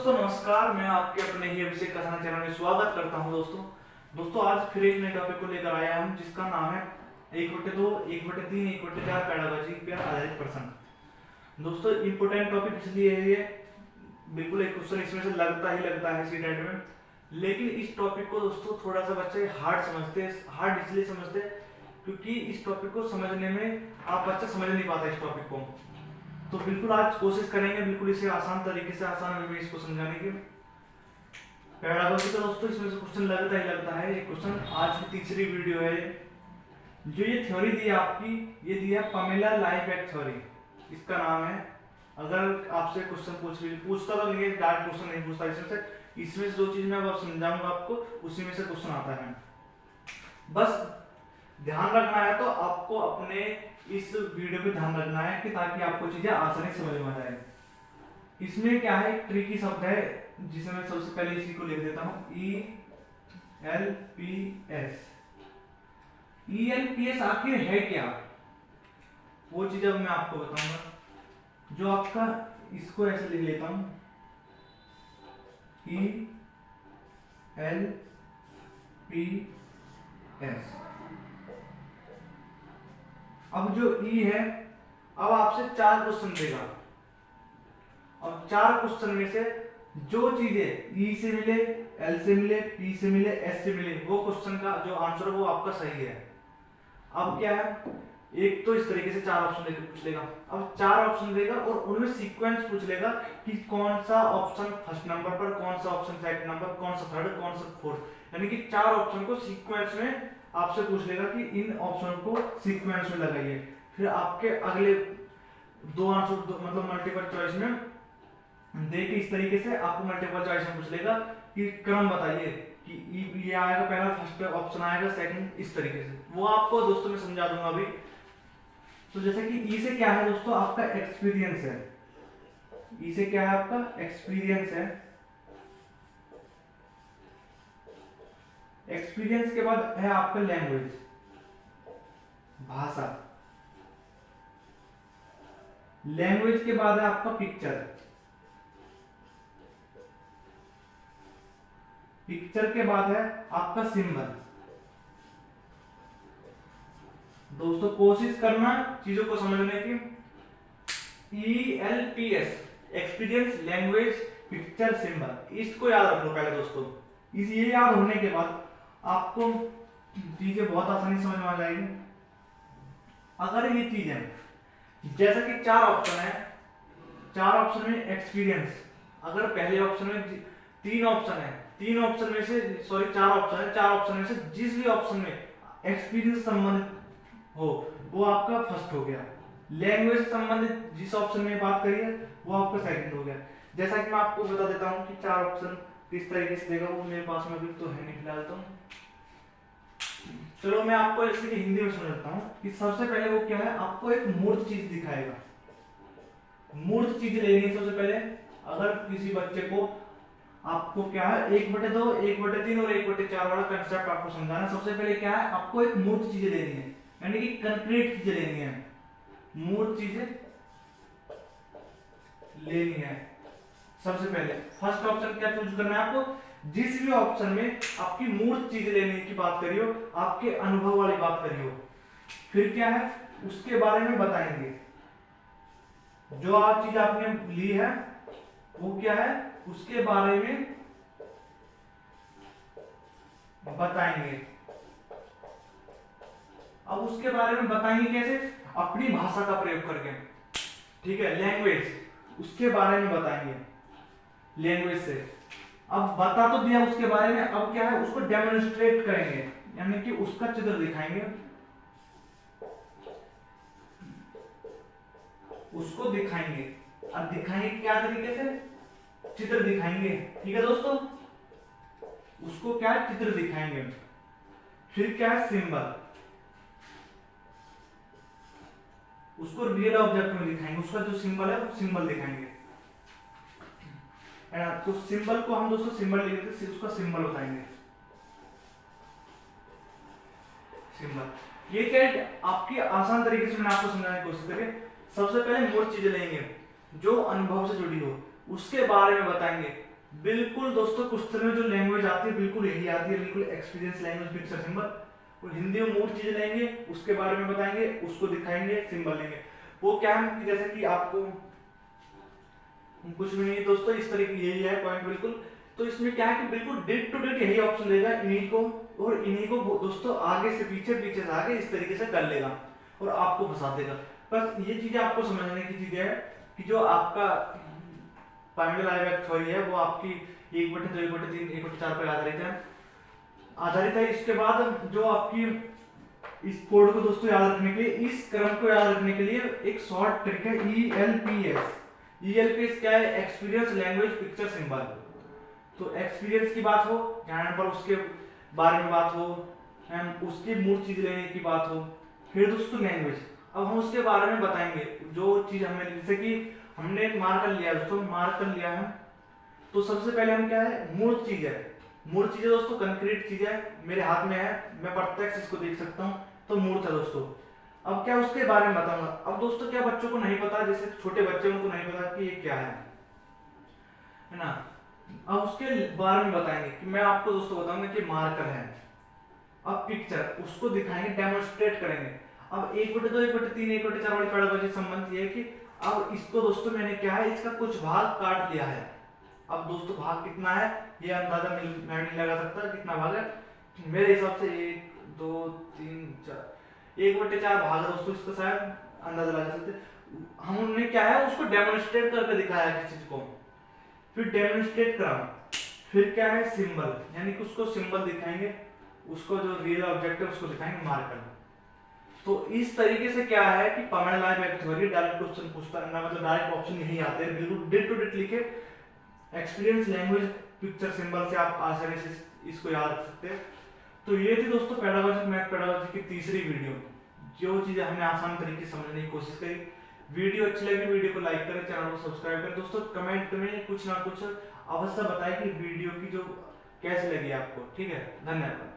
दोस्तों नमस्कार, मैं आपके अपने ही अभिषेक कसाना चैनल में स्वागत करता हूं। दोस्तों आज फिर एक नए टॉपिक को लेकर आया हूं जिसका नाम है 1/2, 1/3, 1/4 पैडागोजी पर आधारित प्रश्न। दोस्तों इंपोर्टेंट टॉपिक इसलिए है ये, बिल्कुल एक क्वेश्चन इसमें से लगता है सीटेट में। लेकिन इस टॉपिक को दोस्तों थोड़ा सा बच्चे हार्ड समझते हैं। हार्ड इसलिए समझते हैं क्योंकि इस टॉपिक को समझने में आप बच्चा समझ नहीं पाता इस टॉपिक को। तो बिल्कुल आज कोशिश करेंगे बिल्कुल इसे आसान तरीके से, आसान वे में इसको समझाने की। पैडागोजी का दोस्तों इसमें से क्वेश्चन लगता है। ये क्वेश्चन आज की तीसरी वीडियो है। जो ये थ्योरी दी है आपकी, ये दी है पामेला लाइबैक थ्योरी, इसका नाम है। अगर आपसे क्वेश्चन पूछता तो नहीं, डायरेक्ट क्वेश्चन नहीं पूछता इसमें से जो चीज मैं अब समझाऊंगा आपको उसी में से क्वेश्चन आता है। बस ध्यान रखना है, तो आपको अपने इस वीडियो पे ध्यान रखना है कि ताकि आपको चीजें आसानी से समझ में आ जाए। इसमें क्या है, ट्रिकी शब्द है जिसे मैं सबसे पहले इसी को लिख देता हूं, ELPS। ELPS आखिर है क्या, वो चीज अब मैं आपको बताऊंगा। जो आपका, इसको ऐसे लिख लेता हूं, ELPS। अब जो E है, अब आपसे 4 क्वेश्चन देगा। अब 4 क्वेश्चन में से जो चीजें E से मिले, L से मिले, P से मिले, S से मिले, वो क्वेश्चन का जो आंसर है वो आपका सही है। अब क्या है, एक तो इस तरीके से 4 ऑप्शन देकर पूछ लेगा। अब 4 ऑप्शन देगा और उनमें सीक्वेंस पूछ लेगा कि कौन सा ऑप्शन फर्स्ट नंबर पर, कौन सा ऑप्शन सेकंड नंबर, कौन सा थर्ड, कौन सा फोर्थ। यानी कि 4 ऑप्शन को सीक्वेंस में आपसे पूछ लेगा कि इन ऑप्शन को सीक्वेंस में लगाइए। फिर आपके अगले 2 आंसर मतलब मल्टीपल चॉइस में देखिए, इस तरीके से आपको मल्टीपल चॉइस में पूछ लेगा कि क्रम बताइए कि ये आएगा पहला, फर्स्ट ऑप्शन आएगा, सेकंड, इस तरीके से। वो आपको दोस्तों मैं समझा दूंगा अभी। तो जैसे कि ई से क्या है दोस्तों, आपका एक्सपीरियंस है। ई से क्या है, आपका एक्सपीरियंस है। एक्सपीरियंस के बाद है आपका लैंग्वेज, भाषा। लैंग्वेज के बाद है आपका पिक्चर। पिक्चर के बाद है आपका सिंबल। दोस्तों कोशिश करना चीजों को समझने की। ELPS, experience, language, picture, symbol, इसको याद रख लो पहले दोस्तों। ये याद होने के बाद आपको चीजें बहुत आसानी समझ में आ जाएगी। अगर ये चीजें जैसा कि 4 ऑप्शन है, 4 ऑप्शन में एक्सपीरियंस, अगर पहले ऑप्शन में 3 ऑप्शन है, 3 ऑप्शन में से 4 ऑप्शन है, 4 ऑप्शन में से जिस भी ऑप्शन में एक्सपीरियंस संबंधित हो वो आपका फर्स्ट हो गया। लैंग्वेज संबंधित जिस ऑप्शन में बात करिए वो आपका सेकंड हो गया। जैसा कि मैं आपको बता देता हूं कि 4 ऑप्शन किस तरीके से देगा, वो मेरे पास में अभी तो है नहीं फिलहाल। तो चलो मैं आपको इसकी हिंदी में समझाता हूं कि सबसे पहले वो क्या है, आपको एक मूर्त चीज दिखाएगा। मूर्त चीज लेनी है सबसे पहले। अगर किसी बच्चे को आपको क्या है 1/2, 1/3 और 1/4 वाला कंसेप्ट आपको समझाना, सबसे पहले क्या है, आपको एक मूर्त चीजें लेनी है, यानी कि कंक्रीट चीजें लेनी है। मूर्त चीजें लेनी है। सबसे पहले फर्स्ट ऑप्शन क्या चूज करना है आपको, जिस भी ऑप्शन में आपकी मूर्त चीज लेने की बात करी हो, आपके अनुभव वाली बात करी हो, फिर क्या है उसके बारे में बताएंगे। जो आप चीज आपने ली है वो क्या है, उसके बारे में बताएंगे। अब उसके बारे में बताएंगे कैसे, अपनी भाषा का प्रयोग करके। ठीक है, लैंग्वेज, उसके बारे में बताएंगे लैंग्वेज से। अब बता तो दिया उसके बारे में, अब क्या है उसको डेमोन्स्ट्रेट करेंगे, यानी कि उसका चित्र दिखाएंगे, उसको दिखाएंगे। अब दिखाएंगे क्या तरीके से, चित्र दिखाएंगे। ठीक है दोस्तों, उसको क्या चित्र दिखाएंगे। फिर क्या है सिंबल, उसको रियल ऑब्जेक्ट में दिखाएंगे, उसका जो सिंबल है वो सिंबल दिखाएंगे। तो सिंबल को हम दोस्तों सिंबल लिख देते, उसका सिंबल बताएंगे। सिंबल ये क्या आपकी आसान तरीके से मैंने आपको समझाने की कोशिश करी। सबसे पहले मूर्त चीजें लेंगे जो अनुभव से जुड़ी हो, उसके बारे में बताएंगे बिल्कुल दोस्तों, क्वेश्चन में जो लैंग्वेज आती है बिल्कुल यही आती है, बिल्कुल एक्सपीरियंस लैंग्वेज पिक्चर सिंबल। वो हिंदी में मूड चीजें लेंगे, उसके बारे में बताएंगे, उसको दिखाएंगे, सिंबल लेंगे। वो क्या है कि जैसे कि आपको कुछ भी नहीं दोस्तों, इस तरीके यही है पॉइंट बिल्कुल। तो इसमें क्या है कि बिल्कुल डेट टू डेट यही ऑप्शन लेगा, इन्हीं को और इन्हीं को दोस्तों आगे से पीछे, पीछे से आगे इस तरीके से कर लेगा और आपको फंसा देगा। बस ये चीजें आपको समझने की चीजें है कि जो आपका प्राइमरी लाइव थ्योरी है वो आपकी 1/2, 1/3, 1/4 पर आधारित है। इसके बाद जो आपकी इस कोड को दोस्तों याद रखने के लिए, इस क्रम को याद रखने के लिए एक शॉर्ट ट्रिक है, ELPS। ELPS क्या है? Experience language picture symbol. तो एक्सपीरियंस की बात हो, यहाँ पर उसके बारे में बात हो, उसकी मूल चीज लेने की बात हो, फिर दोस्तों लैंग्वेज। अब हम उसके बारे में बताएंगे जो चीज हमें, जैसे कि हमने एक मार्कर लिया दोस्तों, मार्कर लिया है तो सबसे पहले हम क्या है, मूल चीज है। मूल चीज है दोस्तों, कंक्रीट चीज है, मेरे हाथ में है, मैं प्रत्यक्ष इसको देख सकता हूँ, तो मूर्त है दोस्तों। अब क्या उसके बारे में बताऊंगा। अब दोस्तों क्या बच्चों को नहीं पता, जैसे छोटे बच्चे उनको नहीं पता कि ये क्या है ना। अब उसके बारे में बताएंगे कि मैं आपको दोस्तों बताऊंगा कि मार्कर है। अब पिक्चर उसको दिखाएंगे, डेमोन्स्ट्रेट करेंगे। अब 1/2, 1/3, 1/4 वाली पेडागोजी संबंध ये है कि अब इसको दोस्तों मैंने क्या है, इसका कुछ भाग काट लिया है। अब दोस्तों भाग कितना है ये अंदाजा मैं नहीं लगा सकता कितना भाग है, मेरे हिसाब से 1, 2, 3, 4, 1/4 भाग है दोस्तों, इसका शायद अंदाजा लगा सकते। हमने क्या है उसको डेमोन्स्ट्रेट करके दिखाया है किसी चीज को, फिर डेमोन्स्ट्रेट करा, फिर क्या है सिंबल, यानी कि उसको सिंबल दिखाएंगे, उसको जो रियल ऑब्जेक्ट है उसको दिखाएंगे मार्कर। तो इस तरीके से क्या है कि permanent live theory direct question पूछता है ना, मतलब डायरेक्ट ऑप्शन नहीं आते हैं, बिल्कुल डेट टू डेट लिखे एक्सपीरियंस लैंग्वेज पिक्चर सिंबल से आप आसानी से इसको याद रख सकते हैं। तो ये थी दोस्तों पेडागोजी मैथ पेडागोजी की तीसरी वीडियो, जो चीजें हमने आसान तरीके से समझने की कोशिश करी। वीडियो अच्छी लगी वीडियो को लाइक करें, चैनल को सब्सक्राइब करें। दोस्तों कमेंट में कुछ ना कुछ अवश्य बताएं कि वीडियो की जो कैसी लगी आपको। ठीक है, धन्यवाद।